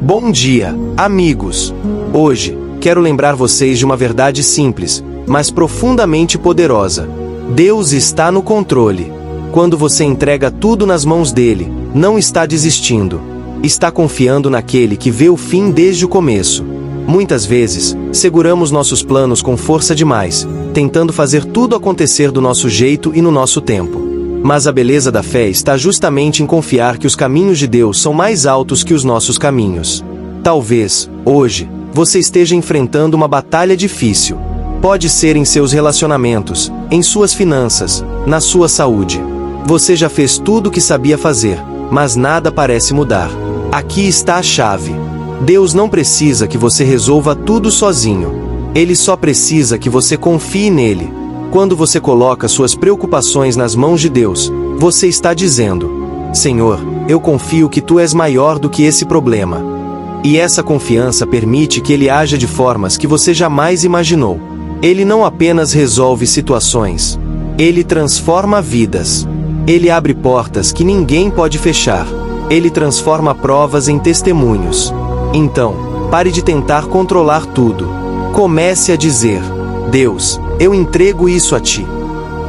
Bom dia, amigos! Hoje, quero lembrar vocês de uma verdade simples, mas profundamente poderosa. Deus está no controle. Quando você entrega tudo nas mãos dele, não está desistindo. Está confiando naquele que vê o fim desde o começo. Muitas vezes, seguramos nossos planos com força demais, tentando fazer tudo acontecer do nosso jeito e no nosso tempo. Mas a beleza da fé está justamente em confiar que os caminhos de Deus são mais altos que os nossos caminhos. Talvez, hoje, você esteja enfrentando uma batalha difícil. Pode ser em seus relacionamentos, em suas finanças, na sua saúde. Você já fez tudo o que sabia fazer, mas nada parece mudar. Aqui está a chave. Deus não precisa que você resolva tudo sozinho. Ele só precisa que você confie nele. Quando você coloca suas preocupações nas mãos de Deus, você está dizendo: Senhor, eu confio que Tu és maior do que esse problema. E essa confiança permite que Ele haja de formas que você jamais imaginou. Ele não apenas resolve situações. Ele transforma vidas. Ele abre portas que ninguém pode fechar. Ele transforma provas em testemunhos. Então, pare de tentar controlar tudo. Comece a dizer: Deus, eu entrego isso a Ti.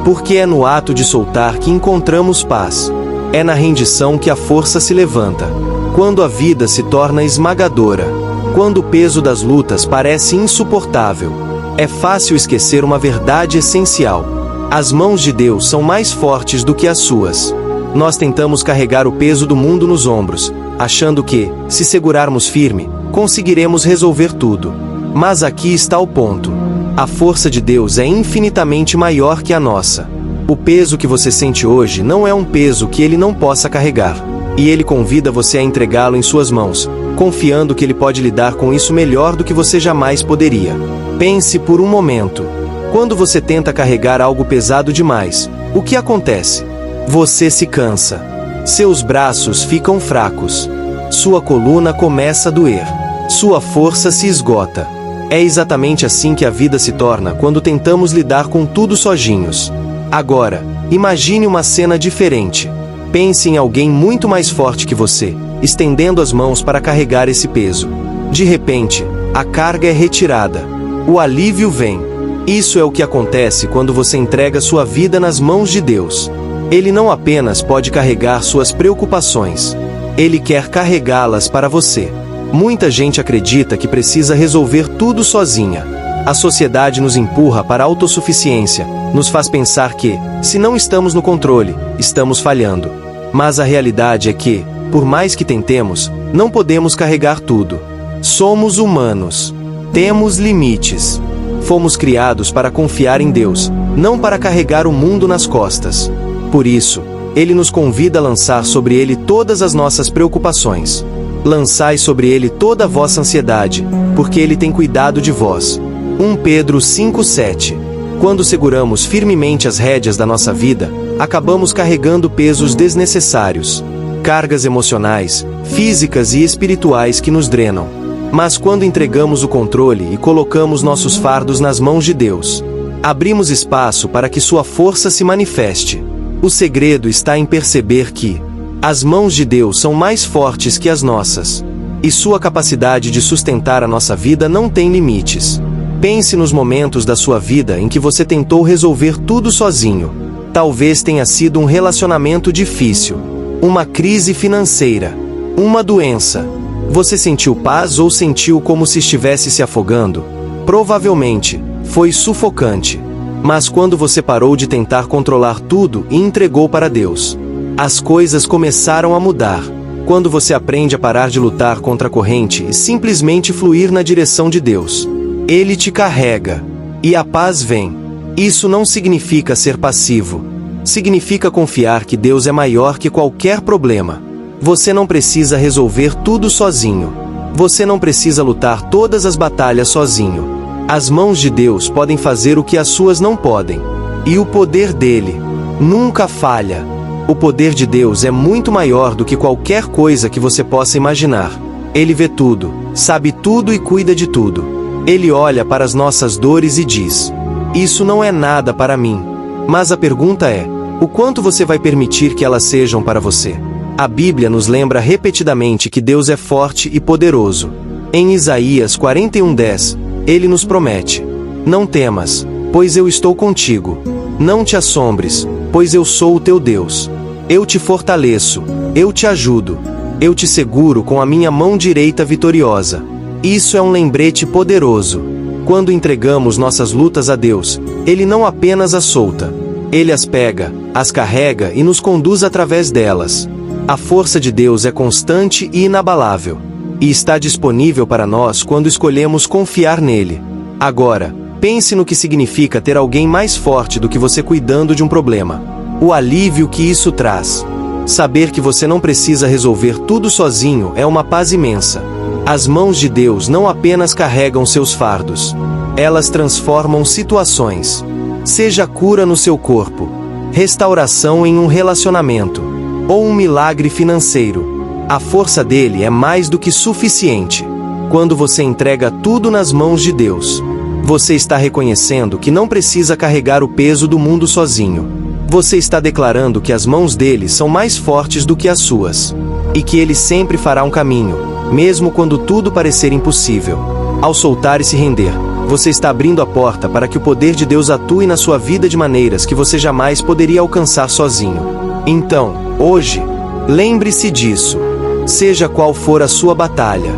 Porque é no ato de soltar que encontramos paz. É na rendição que a força se levanta. Quando a vida se torna esmagadora. Quando o peso das lutas parece insuportável. É fácil esquecer uma verdade essencial. As mãos de Deus são mais fortes do que as suas. Nós tentamos carregar o peso do mundo nos ombros, achando que, se segurarmos firme, conseguiremos resolver tudo. Mas aqui está o ponto. A força de Deus é infinitamente maior que a nossa. O peso que você sente hoje não é um peso que Ele não possa carregar. E Ele convida você a entregá-lo em suas mãos, confiando que Ele pode lidar com isso melhor do que você jamais poderia. Pense por um momento. Quando você tenta carregar algo pesado demais, o que acontece? Você se cansa. Seus braços ficam fracos. Sua coluna começa a doer. Sua força se esgota. É exatamente assim que a vida se torna quando tentamos lidar com tudo sozinhos. Agora, imagine uma cena diferente. Pense em alguém muito mais forte que você, estendendo as mãos para carregar esse peso. De repente, a carga é retirada. O alívio vem. Isso é o que acontece quando você entrega sua vida nas mãos de Deus. Ele não apenas pode carregar suas preocupações. Ele quer carregá-las para você. Muita gente acredita que precisa resolver tudo sozinha. A sociedade nos empurra para a autossuficiência, nos faz pensar que, se não estamos no controle, estamos falhando. Mas a realidade é que, por mais que tentemos, não podemos carregar tudo. Somos humanos. Temos limites. Fomos criados para confiar em Deus, não para carregar o mundo nas costas. Por isso, Ele nos convida a lançar sobre Ele todas as nossas preocupações. Lançai sobre Ele toda a vossa ansiedade, porque Ele tem cuidado de vós. 1 Pedro 5:7. Quando seguramos firmemente as rédeas da nossa vida, acabamos carregando pesos desnecessários, cargas emocionais, físicas e espirituais que nos drenam. Mas quando entregamos o controle e colocamos nossos fardos nas mãos de Deus, abrimos espaço para que sua força se manifeste. O segredo está em perceber que as mãos de Deus são mais fortes que as nossas, e sua capacidade de sustentar a nossa vida não tem limites. Pense nos momentos da sua vida em que você tentou resolver tudo sozinho. Talvez tenha sido um relacionamento difícil, uma crise financeira, uma doença. Você sentiu paz ou sentiu como se estivesse se afogando? Provavelmente, foi sufocante. Mas quando você parou de tentar controlar tudo e entregou para Deus, as coisas começaram a mudar. Quando você aprende a parar de lutar contra a corrente e simplesmente fluir na direção de Deus, Ele te carrega. E a paz vem. Isso não significa ser passivo. Significa confiar que Deus é maior que qualquer problema. Você não precisa resolver tudo sozinho. Você não precisa lutar todas as batalhas sozinho. As mãos de Deus podem fazer o que as suas não podem. E o poder dele nunca falha. O poder de Deus é muito maior do que qualquer coisa que você possa imaginar. Ele vê tudo, sabe tudo e cuida de tudo. Ele olha para as nossas dores e diz: isso não é nada para mim. Mas a pergunta é: o quanto você vai permitir que elas sejam para você? A Bíblia nos lembra repetidamente que Deus é forte e poderoso. Em Isaías 41:10, Ele nos promete: não temas, pois eu estou contigo. Não te assombres, pois eu sou o teu Deus. Eu te fortaleço, eu te ajudo. Eu te seguro com a minha mão direita vitoriosa. Isso é um lembrete poderoso. Quando entregamos nossas lutas a Deus, Ele não apenas as solta. Ele as pega, as carrega e nos conduz através delas. A força de Deus é constante e inabalável. E está disponível para nós quando escolhemos confiar nele. Agora, pense no que significa ter alguém mais forte do que você cuidando de um problema. O alívio que isso traz. Saber que você não precisa resolver tudo sozinho é uma paz imensa. As mãos de Deus não apenas carregam seus fardos. Elas transformam situações. Seja cura no seu corpo, restauração em um relacionamento, ou um milagre financeiro. A força dele é mais do que suficiente. Quando você entrega tudo nas mãos de Deus, você está reconhecendo que não precisa carregar o peso do mundo sozinho. Você está declarando que as mãos dele são mais fortes do que as suas, e que ele sempre fará um caminho, mesmo quando tudo parecer impossível. Ao soltar e se render, você está abrindo a porta para que o poder de Deus atue na sua vida de maneiras que você jamais poderia alcançar sozinho. Então, hoje, lembre-se disso. Seja qual for a sua batalha,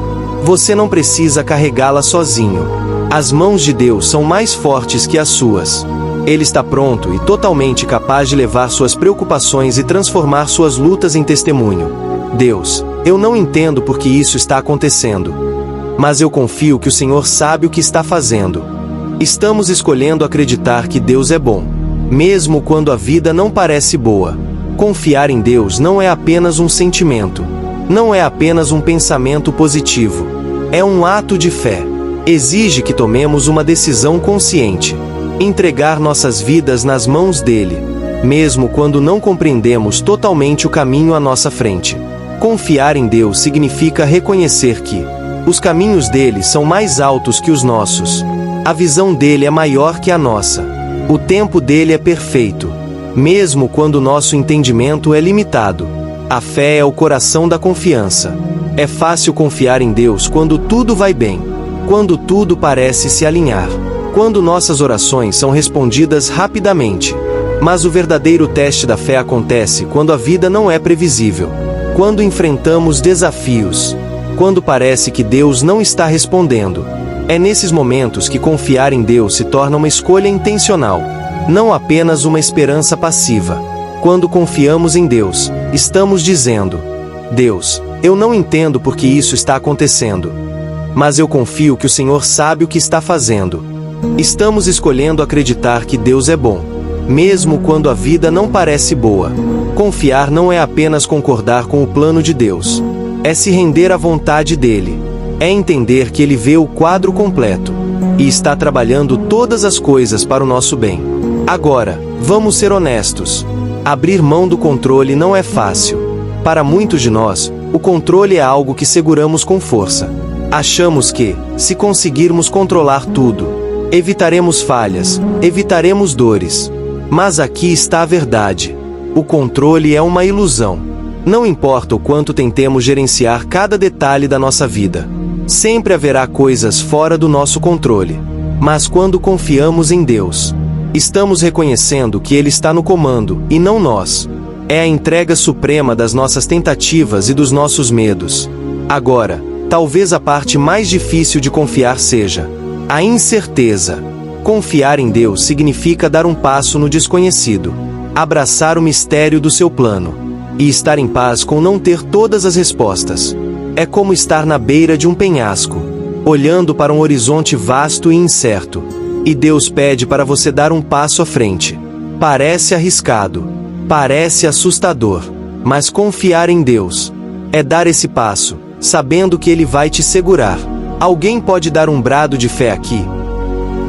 você não precisa carregá-la sozinho. As mãos de Deus são mais fortes que as suas. Ele está pronto e totalmente capaz de levar suas preocupações e transformar suas lutas em testemunho. Deus, eu não entendo por que isso está acontecendo, mas eu confio que o Senhor sabe o que está fazendo. Estamos escolhendo acreditar que Deus é bom, mesmo quando a vida não parece boa. Confiar em Deus não é apenas um sentimento, não é apenas um pensamento positivo. É um ato de fé. Exige que tomemos uma decisão consciente. Entregar nossas vidas nas mãos dele, mesmo quando não compreendemos totalmente o caminho à nossa frente. Confiar em Deus significa reconhecer que os caminhos dele são mais altos que os nossos. A visão dele é maior que a nossa. O tempo dele é perfeito, mesmo quando nosso entendimento é limitado. A fé é o coração da confiança. É fácil confiar em Deus quando tudo vai bem, quando tudo parece se alinhar, quando nossas orações são respondidas rapidamente. Mas o verdadeiro teste da fé acontece quando a vida não é previsível, quando enfrentamos desafios, quando parece que Deus não está respondendo. É nesses momentos que confiar em Deus se torna uma escolha intencional, não apenas uma esperança passiva. Quando confiamos em Deus, estamos dizendo: Deus, eu não entendo por que isso está acontecendo, mas eu confio que o Senhor sabe o que está fazendo. Estamos escolhendo acreditar que Deus é bom, mesmo quando a vida não parece boa. Confiar não é apenas concordar com o plano de Deus. É se render à vontade dele. É entender que ele vê o quadro completo e está trabalhando todas as coisas para o nosso bem. Agora, vamos ser honestos. Abrir mão do controle não é fácil. Para muitos de nós, o controle é algo que seguramos com força. Achamos que, se conseguirmos controlar tudo, evitaremos falhas, evitaremos dores. Mas aqui está a verdade. O controle é uma ilusão. Não importa o quanto tentemos gerenciar cada detalhe da nossa vida, sempre haverá coisas fora do nosso controle. Mas quando confiamos em Deus, estamos reconhecendo que Ele está no comando, e não nós. É a entrega suprema das nossas tentativas e dos nossos medos. Agora, talvez a parte mais difícil de confiar seja a incerteza. Confiar em Deus significa dar um passo no desconhecido, abraçar o mistério do seu plano, e estar em paz com não ter todas as respostas. É como estar na beira de um penhasco, olhando para um horizonte vasto e incerto, e Deus pede para você dar um passo à frente. Parece arriscado, parece assustador, mas confiar em Deus é dar esse passo, sabendo que Ele vai te segurar. Alguém pode dar um brado de fé aqui?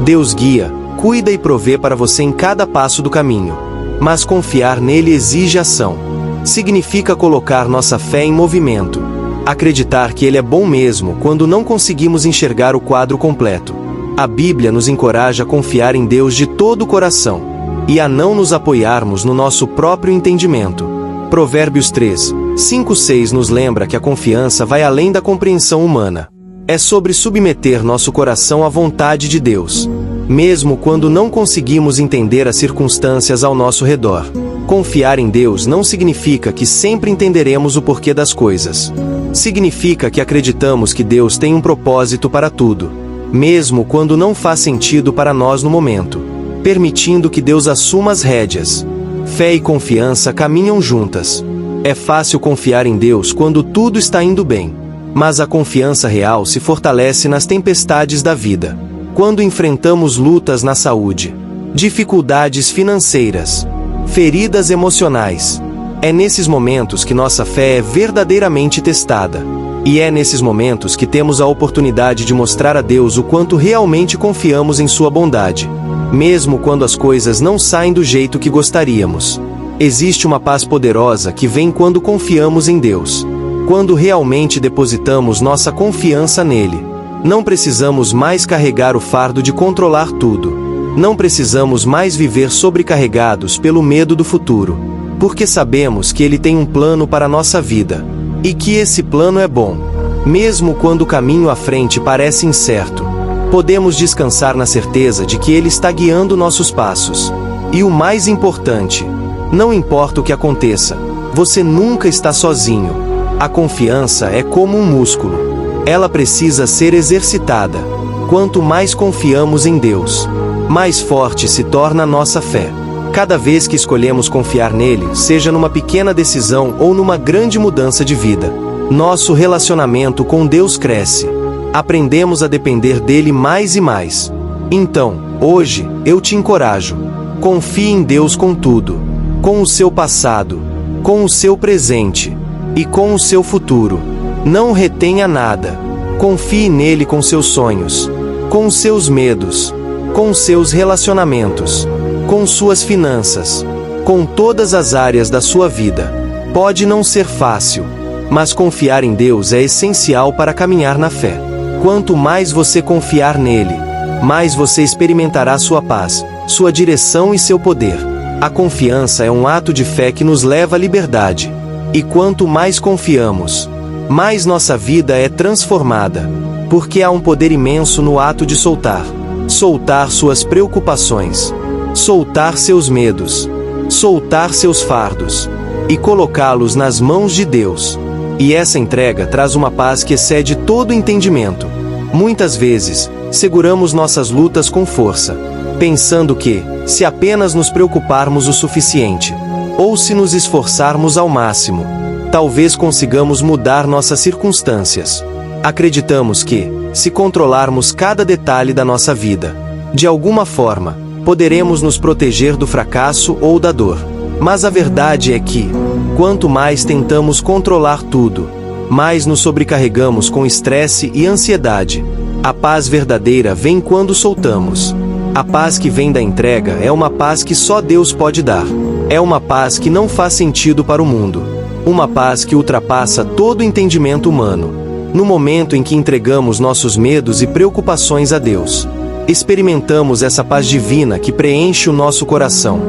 Deus guia, cuida e provê para você em cada passo do caminho, mas confiar nele exige ação. Significa colocar nossa fé em movimento, acreditar que Ele é bom mesmo quando não conseguimos enxergar o quadro completo. A Bíblia nos encoraja a confiar em Deus de todo o coração, e a não nos apoiarmos no nosso próprio entendimento. Provérbios 3, 5:6 nos lembra que a confiança vai além da compreensão humana. É sobre submeter nosso coração à vontade de Deus, mesmo quando não conseguimos entender as circunstâncias ao nosso redor. Confiar em Deus não significa que sempre entenderemos o porquê das coisas. Significa que acreditamos que Deus tem um propósito para tudo, mesmo quando não faz sentido para nós no momento, permitindo que Deus assuma as rédeas. Fé e confiança caminham juntas. É fácil confiar em Deus quando tudo está indo bem, mas a confiança real se fortalece nas tempestades da vida. Quando enfrentamos lutas na saúde, dificuldades financeiras, feridas emocionais, é nesses momentos que nossa fé é verdadeiramente testada. E é nesses momentos que temos a oportunidade de mostrar a Deus o quanto realmente confiamos em sua bondade, mesmo quando as coisas não saem do jeito que gostaríamos. Existe uma paz poderosa que vem quando confiamos em Deus. Quando realmente depositamos nossa confiança nele, não precisamos mais carregar o fardo de controlar tudo. Não precisamos mais viver sobrecarregados pelo medo do futuro, porque sabemos que Ele tem um plano para a nossa vida, e que esse plano é bom. Mesmo quando o caminho à frente parece incerto, podemos descansar na certeza de que Ele está guiando nossos passos. E o mais importante, não importa o que aconteça, você nunca está sozinho. A confiança é como um músculo. Ela precisa ser exercitada. Quanto mais confiamos em Deus, mais forte se torna a nossa fé. Cada vez que escolhemos confiar nele, seja numa pequena decisão ou numa grande mudança de vida, nosso relacionamento com Deus cresce. Aprendemos a depender dele mais e mais. Então, hoje, eu te encorajo. Confie em Deus com tudo. Com o seu passado, com o seu presente e com o seu futuro. Não retenha nada. Confie nele com seus sonhos, com os seus medos, com seus relacionamentos, com suas finanças, com todas as áreas da sua vida. Pode não ser fácil, mas confiar em Deus é essencial para caminhar na fé. Quanto mais você confiar nele, mais você experimentará sua paz, sua direção e seu poder. A confiança é um ato de fé que nos leva à liberdade. E quanto mais confiamos, mais nossa vida é transformada, porque há um poder imenso no ato de soltar. Soltar suas preocupações, soltar seus medos, soltar seus fardos, e colocá-los nas mãos de Deus. E essa entrega traz uma paz que excede todo entendimento. Muitas vezes, seguramos nossas lutas com força, pensando que, se apenas nos preocuparmos o suficiente, ou se nos esforçarmos ao máximo, talvez consigamos mudar nossas circunstâncias. Acreditamos que, se controlarmos cada detalhe da nossa vida, de alguma forma, poderemos nos proteger do fracasso ou da dor. Mas a verdade é que, quanto mais tentamos controlar tudo, mais nos sobrecarregamos com estresse e ansiedade. A paz verdadeira vem quando soltamos. A paz que vem da entrega é uma paz que só Deus pode dar. É uma paz que não faz sentido para o mundo. Uma paz que ultrapassa todo entendimento humano. No momento em que entregamos nossos medos e preocupações a Deus, experimentamos essa paz divina que preenche o nosso coração,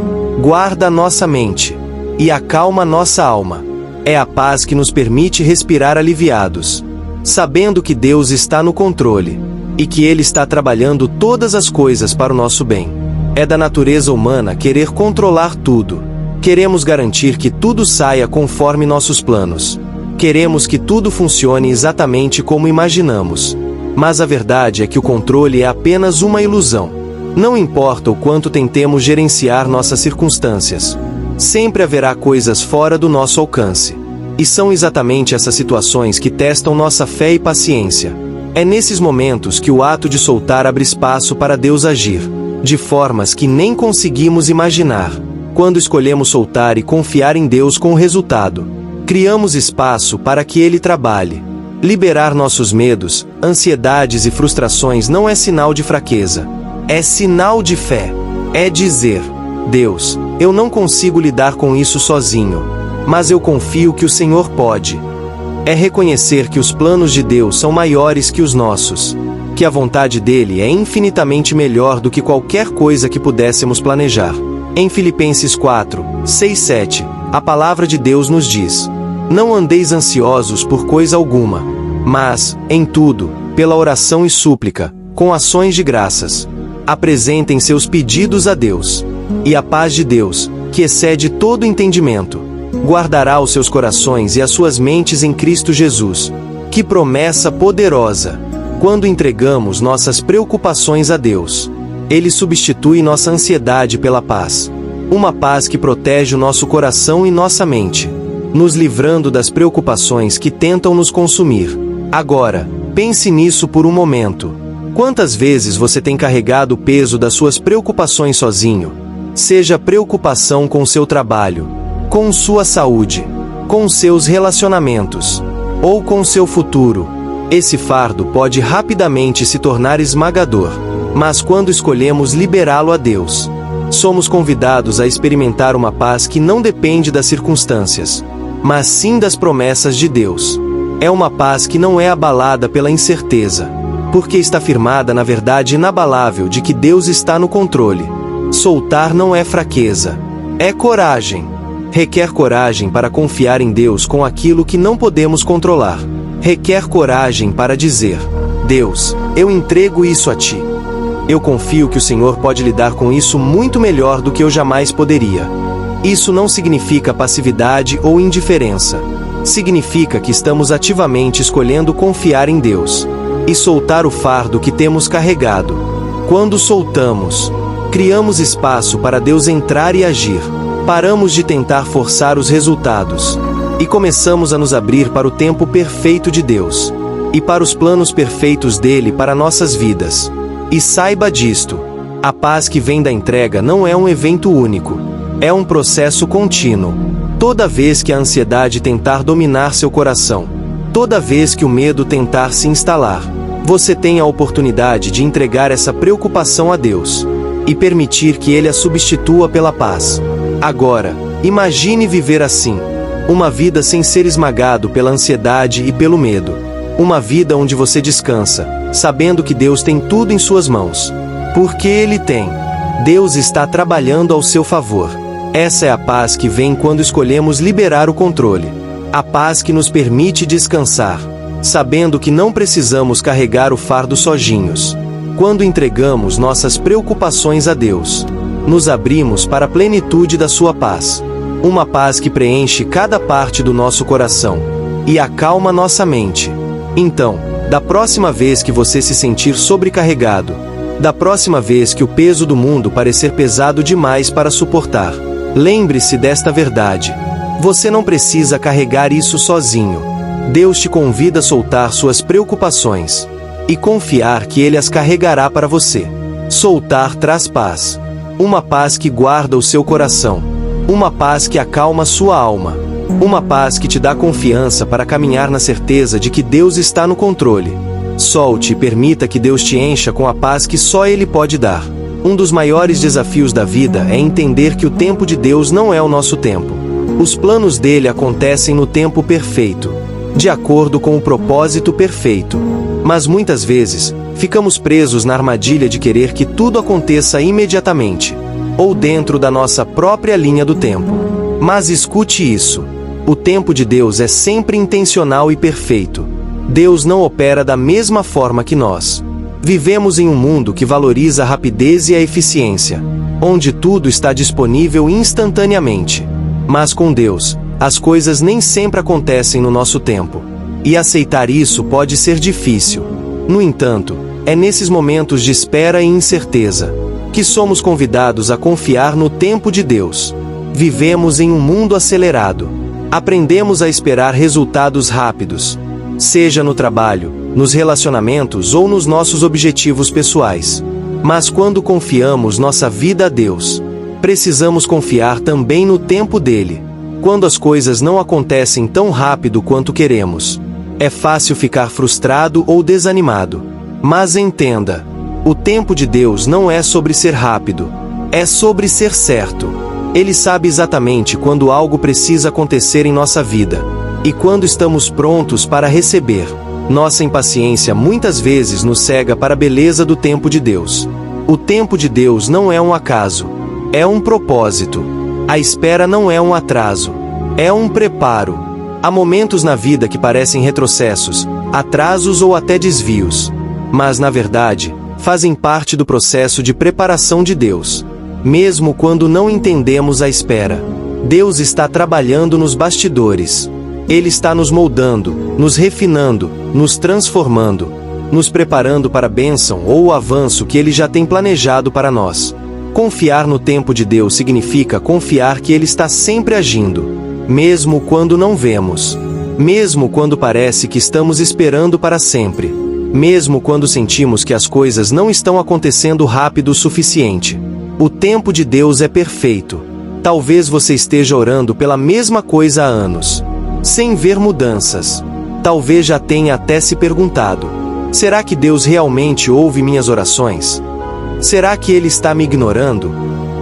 guarda a nossa mente e acalma nossa alma. É a paz que nos permite respirar aliviados, sabendo que Deus está no controle e que Ele está trabalhando todas as coisas para o nosso bem. É da natureza humana querer controlar tudo. Queremos garantir que tudo saia conforme nossos planos. Queremos que tudo funcione exatamente como imaginamos. Mas a verdade é que o controle é apenas uma ilusão. Não importa o quanto tentemos gerenciar nossas circunstâncias, sempre haverá coisas fora do nosso alcance. E são exatamente essas situações que testam nossa fé e paciência. É nesses momentos que o ato de soltar abre espaço para Deus agir, de formas que nem conseguimos imaginar. Quando escolhemos soltar e confiar em Deus com o resultado, criamos espaço para que Ele trabalhe. Liberar nossos medos, ansiedades e frustrações não é sinal de fraqueza. É sinal de fé. É dizer: Deus, eu não consigo lidar com isso sozinho, mas eu confio que o Senhor pode. É reconhecer que os planos de Deus são maiores que os nossos, que a vontade dele é infinitamente melhor do que qualquer coisa que pudéssemos planejar. Em Filipenses 4, 6, 7, a palavra de Deus nos diz: Não andeis ansiosos por coisa alguma, mas, em tudo, pela oração e súplica, com ações de graças, apresentem seus pedidos a Deus. E a paz de Deus, que excede todo entendimento, guardará os seus corações e as suas mentes em Cristo Jesus. Que promessa poderosa! Quando entregamos nossas preocupações a Deus, Ele substitui nossa ansiedade pela paz. Uma paz que protege o nosso coração e nossa mente, nos livrando das preocupações que tentam nos consumir. Agora, pense nisso por um momento. Quantas vezes você tem carregado o peso das suas preocupações sozinho? Seja preocupação com seu trabalho, com sua saúde, com seus relacionamentos, ou com seu futuro. Esse fardo pode rapidamente se tornar esmagador, mas quando escolhemos liberá-lo a Deus, somos convidados a experimentar uma paz que não depende das circunstâncias, mas sim das promessas de Deus. É uma paz que não é abalada pela incerteza, porque está firmada na verdade inabalável de que Deus está no controle. Soltar não é fraqueza, é coragem. Requer coragem para confiar em Deus com aquilo que não podemos controlar. Requer coragem para dizer: Deus, eu entrego isso a Ti. Eu confio que o Senhor pode lidar com isso muito melhor do que eu jamais poderia. Isso não significa passividade ou indiferença. Significa que estamos ativamente escolhendo confiar em Deus e soltar o fardo que temos carregado. Quando soltamos, criamos espaço para Deus entrar e agir. Paramos de tentar forçar os resultados e começamos a nos abrir para o tempo perfeito de Deus e para os planos perfeitos dele para nossas vidas. E saiba disto: a paz que vem da entrega não é um evento único, é um processo contínuo. Toda vez que a ansiedade tentar dominar seu coração, toda vez que o medo tentar se instalar, você tem a oportunidade de entregar essa preocupação a Deus e permitir que Ele a substitua pela paz. Agora, imagine viver assim: uma vida sem ser esmagado pela ansiedade e pelo medo. Uma vida onde você descansa, sabendo que Deus tem tudo em suas mãos. Porque Ele tem. Deus está trabalhando ao seu favor. Essa é a paz que vem quando escolhemos liberar o controle. A paz que nos permite descansar, sabendo que não precisamos carregar o fardo sozinhos. Quando entregamos nossas preocupações a Deus, nos abrimos para a plenitude da sua paz. Uma paz que preenche cada parte do nosso coração e acalma nossa mente. Então, da próxima vez que você se sentir sobrecarregado, da próxima vez que o peso do mundo parecer pesado demais para suportar, lembre-se desta verdade: você não precisa carregar isso sozinho. Deus te convida a soltar suas preocupações e confiar que Ele as carregará para você. Soltar traz paz. Uma paz que guarda o seu coração. Uma paz que acalma sua alma. Uma paz que te dá confiança para caminhar na certeza de que Deus está no controle. Solte e permita que Deus te encha com a paz que só Ele pode dar. Um dos maiores desafios da vida é entender que o tempo de Deus não é o nosso tempo. Os planos dele acontecem no tempo perfeito, de acordo com o propósito perfeito. Mas muitas vezes, ficamos presos na armadilha de querer que tudo aconteça imediatamente, ou dentro da nossa própria linha do tempo. Mas escute isso: o tempo de Deus é sempre intencional e perfeito. Deus não opera da mesma forma que nós. Vivemos em um mundo que valoriza a rapidez e a eficiência, onde tudo está disponível instantaneamente. Mas com Deus, as coisas nem sempre acontecem no nosso tempo. E aceitar isso pode ser difícil. No entanto, é nesses momentos de espera e incerteza que somos convidados a confiar no tempo de Deus. Vivemos em um mundo acelerado. Aprendemos a esperar resultados rápidos, seja no trabalho, nos relacionamentos ou nos nossos objetivos pessoais. Mas quando confiamos nossa vida a Deus, precisamos confiar também no tempo dele. Quando as coisas não acontecem tão rápido quanto queremos, é fácil ficar frustrado ou desanimado. Mas entenda: o tempo de Deus não é sobre ser rápido, é sobre ser certo. Ele sabe exatamente quando algo precisa acontecer em nossa vida, e quando estamos prontos para receber. Nossa impaciência muitas vezes nos cega para a beleza do tempo de Deus. O tempo de Deus não é um acaso, é um propósito. A espera não é um atraso, é um preparo. Há momentos na vida que parecem retrocessos, atrasos ou até desvios. Mas, na verdade, fazem parte do processo de preparação de Deus. Mesmo quando não entendemos a espera, Deus está trabalhando nos bastidores. Ele está nos moldando, nos refinando, nos transformando, nos preparando para a bênção ou o avanço que Ele já tem planejado para nós. Confiar no tempo de Deus significa confiar que Ele está sempre agindo, mesmo quando não vemos, mesmo quando parece que estamos esperando para sempre, mesmo quando sentimos que as coisas não estão acontecendo rápido o suficiente. O tempo de Deus é perfeito. Talvez você esteja orando pela mesma coisa há anos, sem ver mudanças. Talvez já tenha até se perguntado: será que Deus realmente ouve minhas orações? Será que Ele está me ignorando?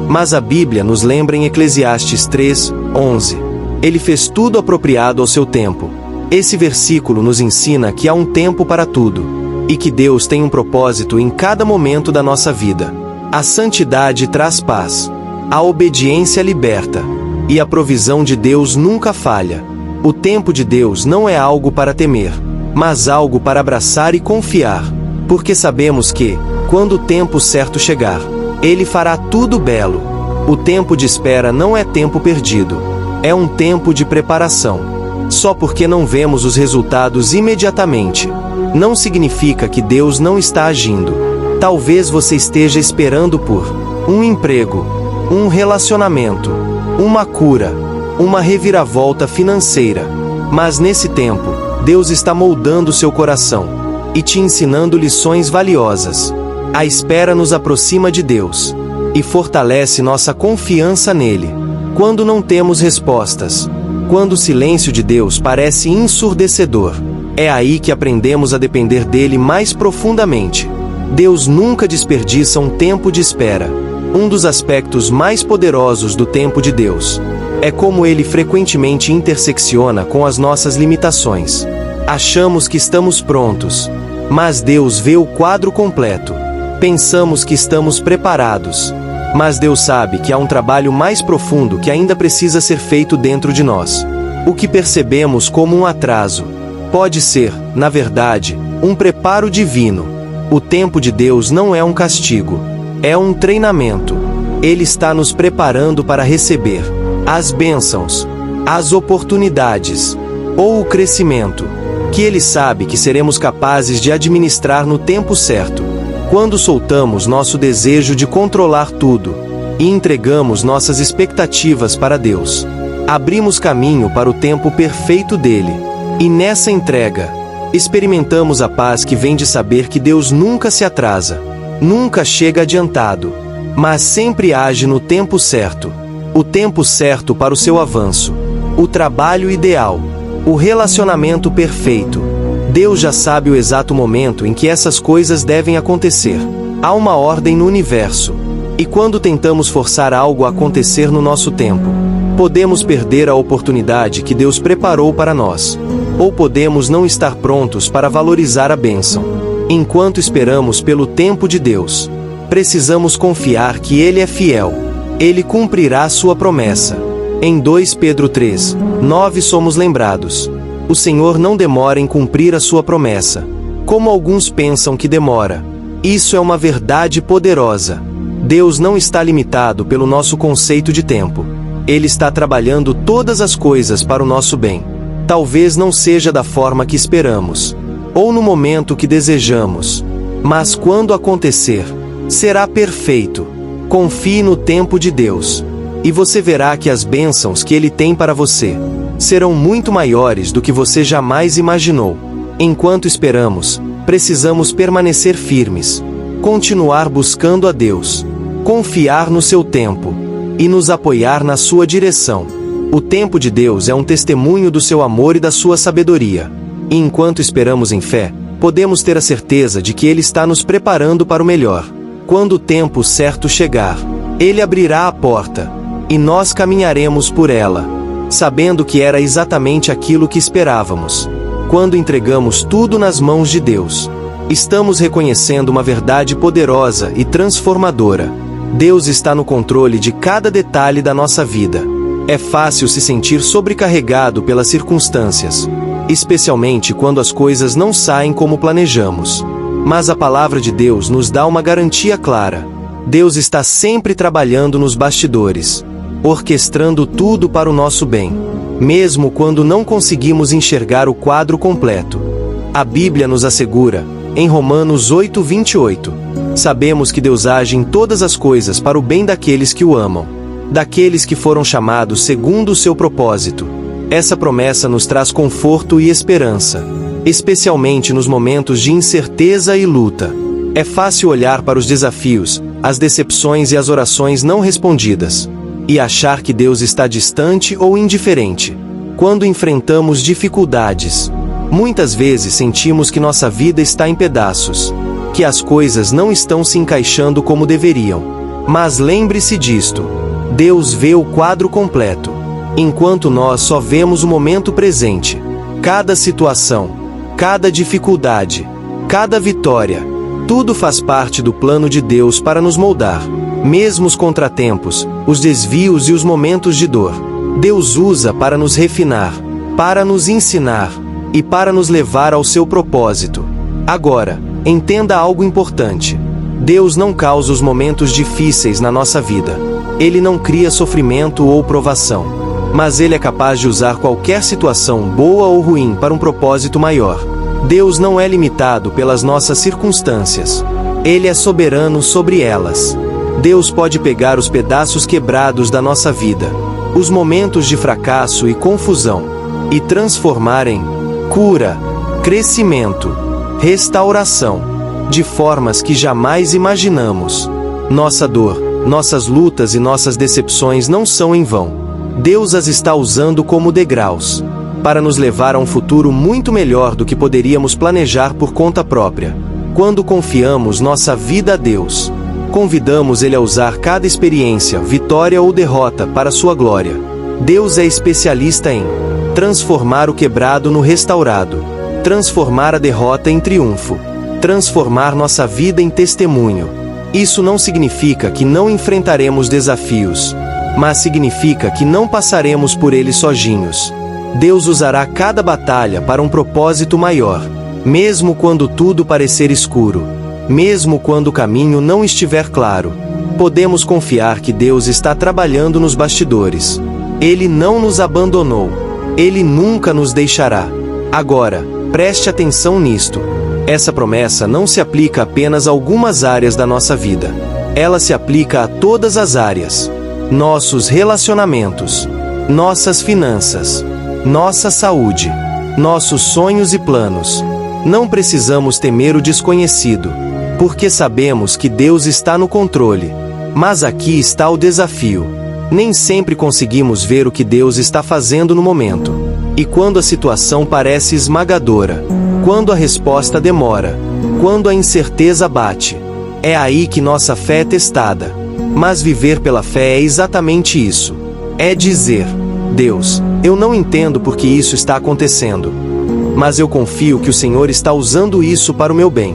Mas a Bíblia nos lembra em Eclesiastes 3:11. Ele fez tudo apropriado ao seu tempo. Esse versículo nos ensina que há um tempo para tudo, e que Deus tem um propósito em cada momento da nossa vida. A santidade traz paz, a obediência liberta, e a provisão de Deus nunca falha. O tempo de Deus não é algo para temer, mas algo para abraçar e confiar, porque sabemos que, quando o tempo certo chegar, Ele fará tudo belo. O tempo de espera não é tempo perdido. É um tempo de preparação. Só porque não vemos os resultados imediatamente, não significa que Deus não está agindo. Talvez você esteja esperando por um emprego, um relacionamento, uma cura, uma reviravolta financeira. Mas nesse tempo, Deus está moldando seu coração e te ensinando lições valiosas. A espera nos aproxima de Deus e fortalece nossa confiança nele. Quando não temos respostas, quando o silêncio de Deus parece ensurdecedor, é aí que aprendemos a depender dele mais profundamente. Deus nunca desperdiça um tempo de espera. Um dos aspectos mais poderosos do tempo de Deus é como ele frequentemente intersecciona com as nossas limitações. Achamos que estamos prontos, mas Deus vê o quadro completo. Pensamos que estamos preparados, mas Deus sabe que há um trabalho mais profundo que ainda precisa ser feito dentro de nós. O que percebemos como um atraso pode ser, na verdade, um preparo divino. O tempo de Deus não é um castigo, é um treinamento. Ele está nos preparando para receber as bênçãos, as oportunidades ou o crescimento que Ele sabe que seremos capazes de administrar no tempo certo. Quando soltamos nosso desejo de controlar tudo e entregamos nossas expectativas para Deus, abrimos caminho para o tempo perfeito dele. E nessa entrega, experimentamos a paz que vem de saber que Deus nunca se atrasa, nunca chega adiantado, mas sempre age no tempo certo. O tempo certo para o seu avanço, o trabalho ideal, o relacionamento perfeito. Deus já sabe o exato momento em que essas coisas devem acontecer. Há uma ordem no universo. E quando tentamos forçar algo a acontecer no nosso tempo, podemos perder a oportunidade que Deus preparou para nós. Ou podemos não estar prontos para valorizar a bênção. Enquanto esperamos pelo tempo de Deus, precisamos confiar que Ele é fiel. Ele cumprirá sua promessa. Em 2 Pedro 3:9 somos lembrados: o Senhor não demora em cumprir a sua promessa, como alguns pensam que demora. Isso é uma verdade poderosa. Deus não está limitado pelo nosso conceito de tempo. Ele está trabalhando todas as coisas para o nosso bem. Talvez não seja da forma que esperamos, ou no momento que desejamos, mas quando acontecer, será perfeito. Confie no tempo de Deus, e você verá que as bênçãos que Ele tem para você serão muito maiores do que você jamais imaginou. Enquanto esperamos, precisamos permanecer firmes, continuar buscando a Deus, confiar no seu tempo e nos apoiar na sua direção. O tempo de Deus é um testemunho do seu amor e da sua sabedoria. E enquanto esperamos em fé, podemos ter a certeza de que Ele está nos preparando para o melhor. Quando o tempo certo chegar, Ele abrirá a porta, e nós caminharemos por ela, sabendo que era exatamente aquilo que esperávamos. Quando entregamos tudo nas mãos de Deus, estamos reconhecendo uma verdade poderosa e transformadora. Deus está no controle de cada detalhe da nossa vida. É fácil se sentir sobrecarregado pelas circunstâncias, especialmente quando as coisas não saem como planejamos. Mas a palavra de Deus nos dá uma garantia clara. Deus está sempre trabalhando nos bastidores, orquestrando tudo para o nosso bem, mesmo quando não conseguimos enxergar o quadro completo. A Bíblia nos assegura, em Romanos 8:28, sabemos que Deus age em todas as coisas para o bem daqueles que o amam, daqueles que foram chamados segundo o seu propósito. Essa promessa nos traz conforto e esperança, especialmente nos momentos de incerteza e luta. É fácil olhar para os desafios, as decepções e as orações não respondidas, e achar que Deus está distante ou indiferente. Quando enfrentamos dificuldades, muitas vezes sentimos que nossa vida está em pedaços, que as coisas não estão se encaixando como deveriam. Mas lembre-se disto: Deus vê o quadro completo, enquanto nós só vemos o momento presente. Cada situação, cada dificuldade, cada vitória, tudo faz parte do plano de Deus para nos moldar. Mesmo os contratempos, os desvios e os momentos de dor, Deus usa para nos refinar, para nos ensinar e para nos levar ao seu propósito. Agora, entenda algo importante: Deus não causa os momentos difíceis na nossa vida. Ele não cria sofrimento ou provação, mas Ele é capaz de usar qualquer situação boa ou ruim para um propósito maior. Deus não é limitado pelas nossas circunstâncias. Ele é soberano sobre elas. Deus pode pegar os pedaços quebrados da nossa vida, os momentos de fracasso e confusão, e transformar em cura, crescimento, restauração, de formas que jamais imaginamos. Nossa dor, nossas lutas e nossas decepções não são em vão. Deus as está usando como degraus, para nos levar a um futuro muito melhor do que poderíamos planejar por conta própria. Quando confiamos nossa vida a Deus, convidamos Ele a usar cada experiência, vitória ou derrota para sua glória. Deus é especialista em transformar o quebrado no restaurado, transformar a derrota em triunfo, transformar nossa vida em testemunho. Isso não significa que não enfrentaremos desafios, mas significa que não passaremos por eles sozinhos. Deus usará cada batalha para um propósito maior, mesmo quando tudo parecer escuro, mesmo quando o caminho não estiver claro. Podemos confiar que Deus está trabalhando nos bastidores. Ele não nos abandonou. Ele nunca nos deixará. Agora, preste atenção nisto. Essa promessa não se aplica apenas a algumas áreas da nossa vida. Ela se aplica a todas as áreas. Nossos relacionamentos, nossas finanças, nossa saúde, nossos sonhos e planos. Não precisamos temer o desconhecido, porque sabemos que Deus está no controle. Mas aqui está o desafio. Nem sempre conseguimos ver o que Deus está fazendo no momento. E quando a situação parece esmagadora, quando a resposta demora, quando a incerteza bate, é aí que nossa fé é testada. Mas viver pela fé é exatamente isso. É dizer: Deus, eu não entendo por que isso está acontecendo, mas eu confio que o Senhor está usando isso para o meu bem.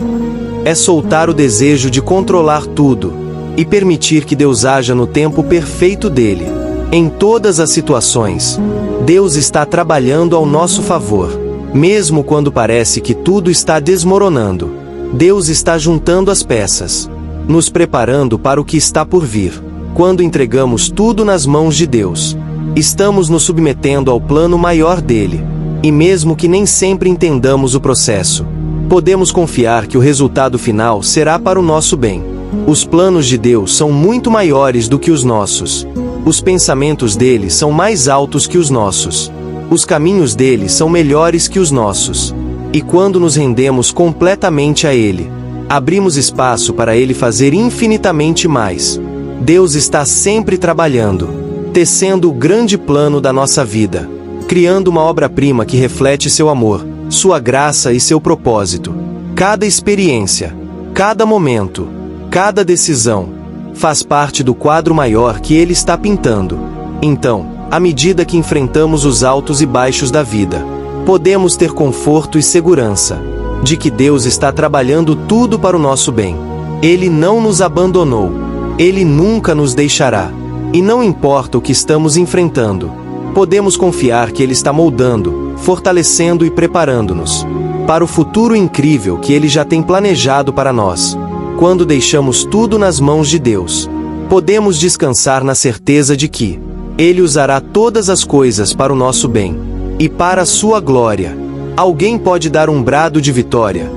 É soltar o desejo de controlar tudo e permitir que Deus haja no tempo perfeito dele. Em todas as situações, Deus está trabalhando ao nosso favor. Mesmo quando parece que tudo está desmoronando, Deus está juntando as peças, nos preparando para o que está por vir. Quando entregamos tudo nas mãos de Deus, estamos nos submetendo ao plano maior dele. E mesmo que nem sempre entendamos o processo, podemos confiar que o resultado final será para o nosso bem. Os planos de Deus são muito maiores do que os nossos. Os pensamentos dele são mais altos que os nossos. Os caminhos dele são melhores que os nossos. E quando nos rendemos completamente a ele, abrimos espaço para ele fazer infinitamente mais. Deus está sempre trabalhando, tecendo o grande plano da nossa vida, criando uma obra-prima que reflete seu amor, sua graça e seu propósito. Cada experiência, cada momento, cada decisão, faz parte do quadro maior que ele está pintando. Então, à medida que enfrentamos os altos e baixos da vida, podemos ter conforto e segurança de que Deus está trabalhando tudo para o nosso bem. Ele não nos abandonou. Ele nunca nos deixará. E não importa o que estamos enfrentando, podemos confiar que Ele está moldando, fortalecendo e preparando-nos para o futuro incrível que Ele já tem planejado para nós. Quando deixamos tudo nas mãos de Deus, podemos descansar na certeza de que Ele usará todas as coisas para o nosso bem e para a sua glória. Alguém pode dar um brado de vitória.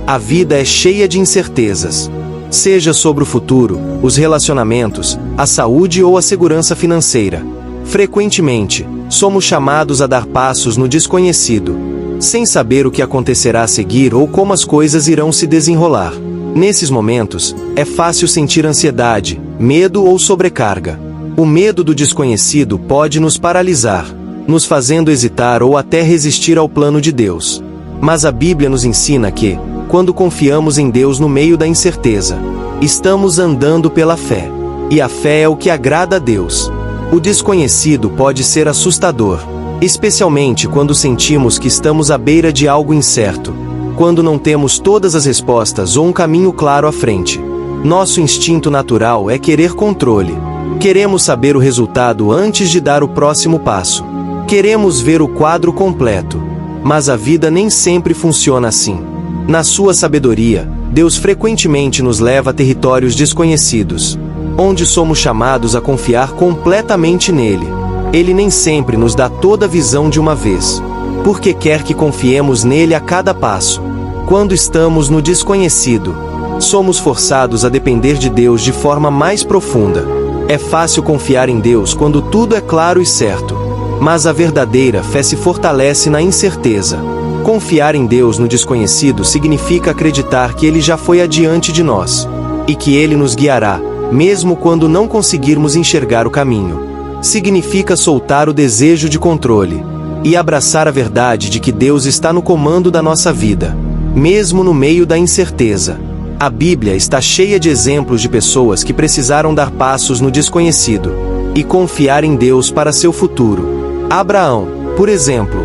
A vida é cheia de incertezas, seja sobre o futuro, os relacionamentos, a saúde ou a segurança financeira. Frequentemente, somos chamados a dar passos no desconhecido, sem saber o que acontecerá a seguir ou como as coisas irão se desenrolar. Nesses momentos, é fácil sentir ansiedade, medo ou sobrecarga. O medo do desconhecido pode nos paralisar, nos fazendo hesitar ou até resistir ao plano de Deus. Mas a Bíblia nos ensina que, quando confiamos em Deus no meio da incerteza, estamos andando pela fé. E a fé é o que agrada a Deus. O desconhecido pode ser assustador, especialmente quando sentimos que estamos à beira de algo incerto, quando não temos todas as respostas ou um caminho claro à frente. Nosso instinto natural é querer controle. Queremos saber o resultado antes de dar o próximo passo. Queremos ver o quadro completo. Mas a vida nem sempre funciona assim. Na sua sabedoria, Deus frequentemente nos leva a territórios desconhecidos, onde somos chamados a confiar completamente nele. Ele nem sempre nos dá toda a visão de uma vez, porque quer que confiemos nele a cada passo. Quando estamos no desconhecido, somos forçados a depender de Deus de forma mais profunda. É fácil confiar em Deus quando tudo é claro e certo, mas a verdadeira fé se fortalece na incerteza. Confiar em Deus no desconhecido significa acreditar que Ele já foi adiante de nós, e que Ele nos guiará, mesmo quando não conseguirmos enxergar o caminho. Significa soltar o desejo de controle e abraçar a verdade de que Deus está no comando da nossa vida, mesmo no meio da incerteza. A Bíblia está cheia de exemplos de pessoas que precisaram dar passos no desconhecido e confiar em Deus para seu futuro. Abraão, por exemplo,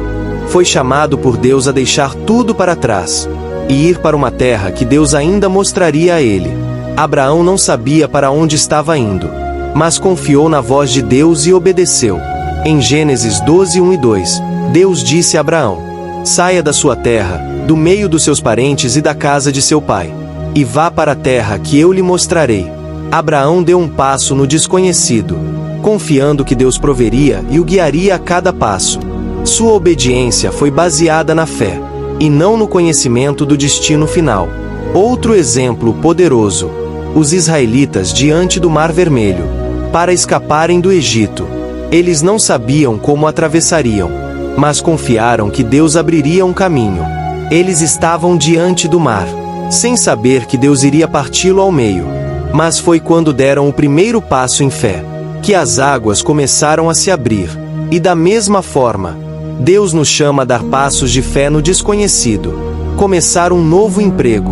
foi chamado por Deus a deixar tudo para trás e ir para uma terra que Deus ainda mostraria a ele. Abraão não sabia para onde estava indo, mas confiou na voz de Deus e obedeceu. Em Gênesis 12, 1 e 2, Deus disse a Abraão: saia da sua terra, do meio dos seus parentes e da casa de seu pai, e vá para a terra que eu lhe mostrarei. Abraão deu um passo no desconhecido, confiando que Deus proveria e o guiaria a cada passo. Sua obediência foi baseada na fé, e não no conhecimento do destino final. Outro exemplo poderoso: os israelitas diante do Mar Vermelho. Para escaparem do Egito, eles não sabiam como atravessariam, mas confiaram que Deus abriria um caminho. Eles estavam diante do mar, sem saber que Deus iria parti-lo ao meio. Mas foi quando deram o primeiro passo em fé, que as águas começaram a se abrir. E da mesma forma, Deus nos chama a dar passos de fé no desconhecido. Começar um novo emprego,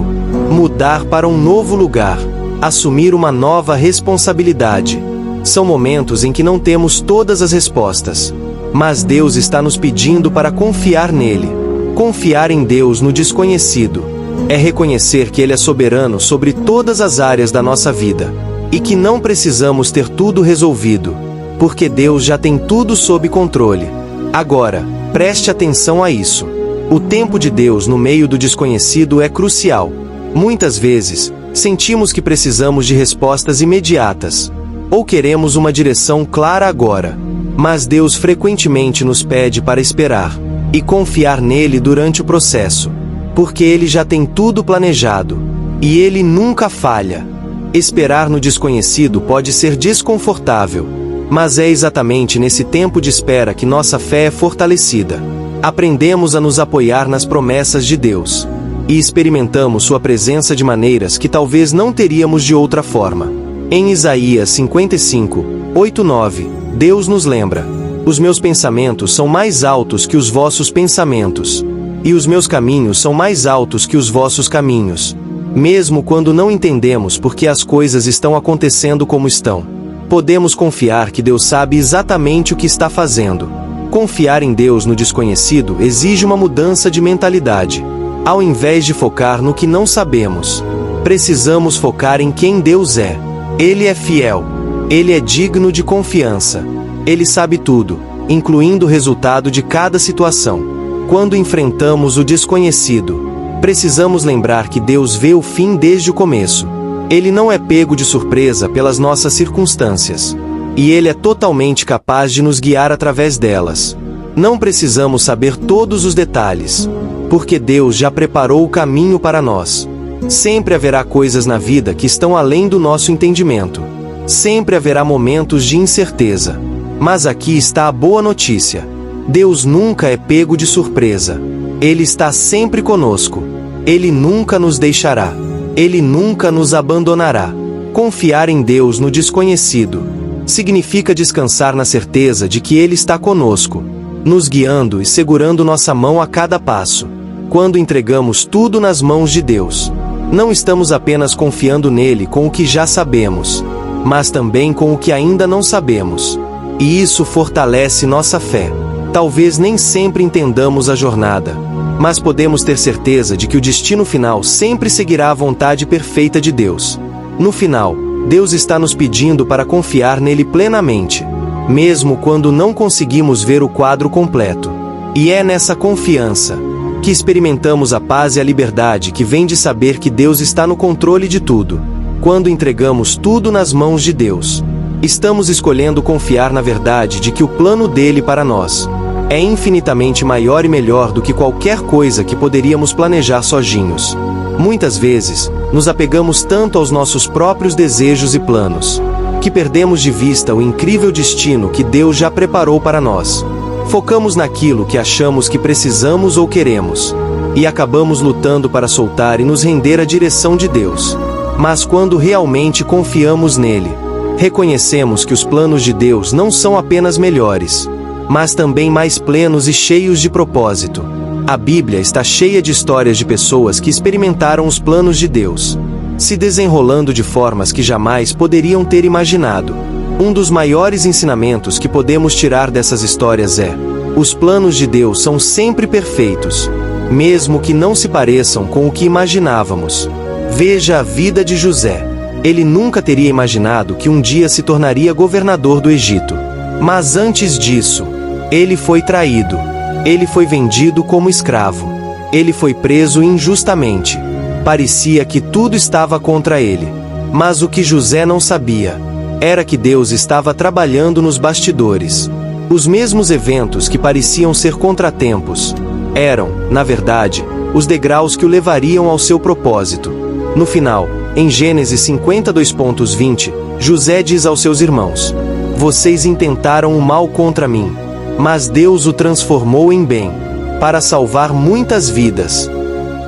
mudar para um novo lugar, assumir uma nova responsabilidade. São momentos em que não temos todas as respostas, mas Deus está nos pedindo para confiar nele. Confiar em Deus no desconhecido é reconhecer que Ele é soberano sobre todas as áreas da nossa vida, e que não precisamos ter tudo resolvido, porque Deus já tem tudo sob controle. Agora, preste atenção a isso. O tempo de Deus no meio do desconhecido é crucial. Muitas vezes, sentimos que precisamos de respostas imediatas, ou queremos uma direção clara agora. Mas Deus frequentemente nos pede para esperar e confiar nele durante o processo, porque Ele já tem tudo planejado, e Ele nunca falha. Esperar no desconhecido pode ser desconfortável, mas é exatamente nesse tempo de espera que nossa fé é fortalecida. Aprendemos a nos apoiar nas promessas de Deus, e experimentamos sua presença de maneiras que talvez não teríamos de outra forma. Em Isaías 55, 8, 9, Deus nos lembra: os meus pensamentos são mais altos que os vossos pensamentos, e os meus caminhos são mais altos que os vossos caminhos. Mesmo quando não entendemos por que as coisas estão acontecendo como estão, podemos confiar que Deus sabe exatamente o que está fazendo. Confiar em Deus no desconhecido exige uma mudança de mentalidade. Ao invés de focar no que não sabemos, precisamos focar em quem Deus é. Ele é fiel. Ele é digno de confiança. Ele sabe tudo, incluindo o resultado de cada situação. Quando enfrentamos o desconhecido, precisamos lembrar que Deus vê o fim desde o começo. Ele não é pego de surpresa pelas nossas circunstâncias. E Ele é totalmente capaz de nos guiar através delas. Não precisamos saber todos os detalhes, porque Deus já preparou o caminho para nós. Sempre haverá coisas na vida que estão além do nosso entendimento. Sempre haverá momentos de incerteza. Mas aqui está a boa notícia. Deus nunca é pego de surpresa. Ele está sempre conosco. Ele nunca nos deixará. Ele nunca nos abandonará. Confiar em Deus no desconhecido significa descansar na certeza de que Ele está conosco, nos guiando e segurando nossa mão a cada passo. Quando entregamos tudo nas mãos de Deus, não estamos apenas confiando nele com o que já sabemos, mas também com o que ainda não sabemos. E isso fortalece nossa fé. Talvez nem sempre entendamos a jornada, mas podemos ter certeza de que o destino final sempre seguirá a vontade perfeita de Deus. No final, Deus está nos pedindo para confiar nele plenamente, mesmo quando não conseguimos ver o quadro completo. E é nessa confiança que experimentamos a paz e a liberdade que vem de saber que Deus está no controle de tudo. Quando entregamos tudo nas mãos de Deus, estamos escolhendo confiar na verdade de que o plano dele para nós é infinitamente maior e melhor do que qualquer coisa que poderíamos planejar sozinhos. Muitas vezes, nos apegamos tanto aos nossos próprios desejos e planos, que perdemos de vista o incrível destino que Deus já preparou para nós. Focamos naquilo que achamos que precisamos ou queremos, e acabamos lutando para soltar e nos render à direção de Deus. Mas quando realmente confiamos nele, reconhecemos que os planos de Deus não são apenas melhores, mas também mais plenos e cheios de propósito. A Bíblia está cheia de histórias de pessoas que experimentaram os planos de Deus, se desenrolando de formas que jamais poderiam ter imaginado. Um dos maiores ensinamentos que podemos tirar dessas histórias é: os planos de Deus são sempre perfeitos, mesmo que não se pareçam com o que imaginávamos. Veja a vida de José. Ele nunca teria imaginado que um dia se tornaria governador do Egito. Mas antes disso, ele foi traído. Ele foi vendido como escravo. Ele foi preso injustamente. Parecia que tudo estava contra ele. Mas o que José não sabia era que Deus estava trabalhando nos bastidores. Os mesmos eventos que pareciam ser contratempos eram, na verdade, os degraus que o levariam ao seu propósito. No final, em Gênesis 52:20, José diz aos seus irmãos: "Vocês intentaram o mal contra mim, mas Deus o transformou em bem, para salvar muitas vidas."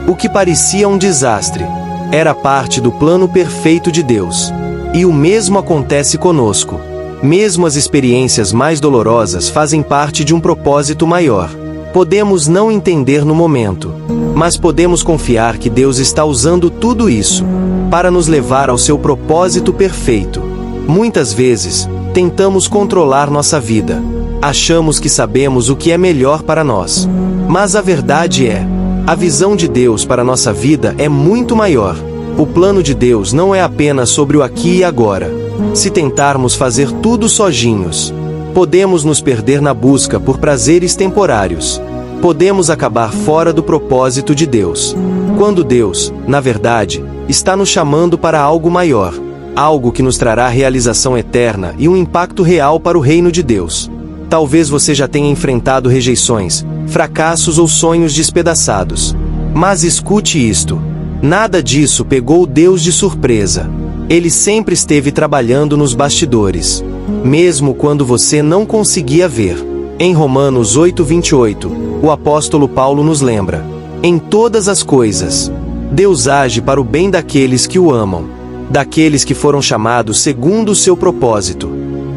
O que parecia um desastre era parte do plano perfeito de Deus. E o mesmo acontece conosco. Mesmo as experiências mais dolorosas fazem parte de um propósito maior. Podemos não entender no momento, mas podemos confiar que Deus está usando tudo isso para nos levar ao seu propósito perfeito. Muitas vezes, tentamos controlar nossa vida. Achamos que sabemos o que é melhor para nós. Mas a verdade é, a visão de Deus para nossa vida é muito maior. O plano de Deus não é apenas sobre o aqui e agora. Se tentarmos fazer tudo sozinhos, podemos nos perder na busca por prazeres temporários. Podemos acabar fora do propósito de Deus. Quando Deus, na verdade, está nos chamando para algo maior, algo que nos trará realização eterna e um impacto real para o reino de Deus. Talvez você já tenha enfrentado rejeições, fracassos ou sonhos despedaçados. Mas escute isto: nada disso pegou Deus de surpresa. Ele sempre esteve trabalhando nos bastidores, mesmo quando você não conseguia ver. Em Romanos 8:28, o apóstolo Paulo nos lembra: em todas as coisas, Deus age para o bem daqueles que o amam, daqueles que foram chamados segundo o seu propósito.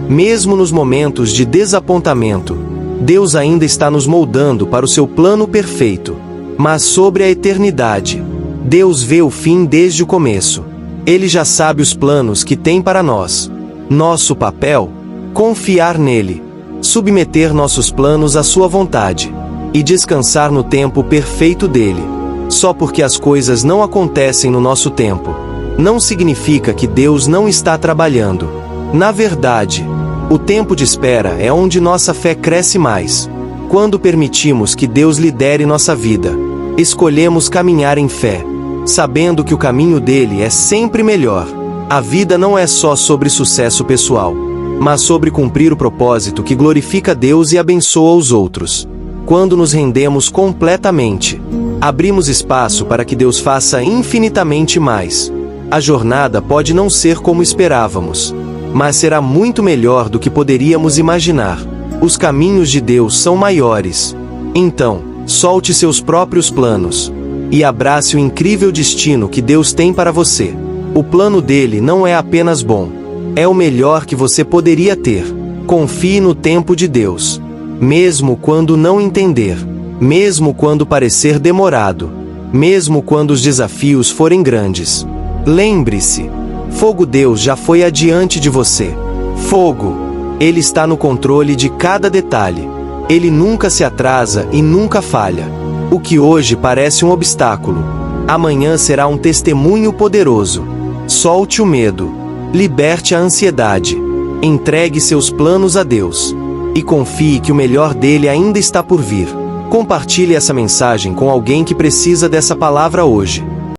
Mesmo nos momentos de desapontamento, Deus ainda está nos moldando para o seu plano perfeito. Mas sobre a eternidade, Deus vê o fim desde o começo. Ele já sabe os planos que tem para nós. Nosso papel? Confiar nele, submeter nossos planos à sua vontade e descansar no tempo perfeito dele. Só porque as coisas não acontecem no nosso tempo, não significa que Deus não está trabalhando. Na verdade, o tempo de espera é onde nossa fé cresce mais. Quando permitimos que Deus lidere nossa vida, escolhemos caminhar em fé, sabendo que o caminho dele é sempre melhor. A vida não é só sobre sucesso pessoal, mas sobre cumprir o propósito que glorifica Deus e abençoa os outros. Quando nos rendemos completamente, abrimos espaço para que Deus faça infinitamente mais. A jornada pode não ser como esperávamos, mas será muito melhor do que poderíamos imaginar. Os caminhos de Deus são maiores. Então, solte seus próprios planos e abrace o incrível destino que Deus tem para você. O plano dele não é apenas bom, é o melhor que você poderia ter. Confie no tempo de Deus, mesmo quando não entender, mesmo quando parecer demorado, mesmo quando os desafios forem grandes. Lembre-se, fogo Deus já foi adiante de você. Fogo, ele está no controle de cada detalhe. Ele nunca se atrasa e nunca falha. O que hoje parece um obstáculo, amanhã será um testemunho poderoso. Solte o medo, liberte a ansiedade, entregue seus planos a Deus e confie que o melhor dele ainda está por vir. Compartilhe essa mensagem com alguém que precisa dessa palavra hoje.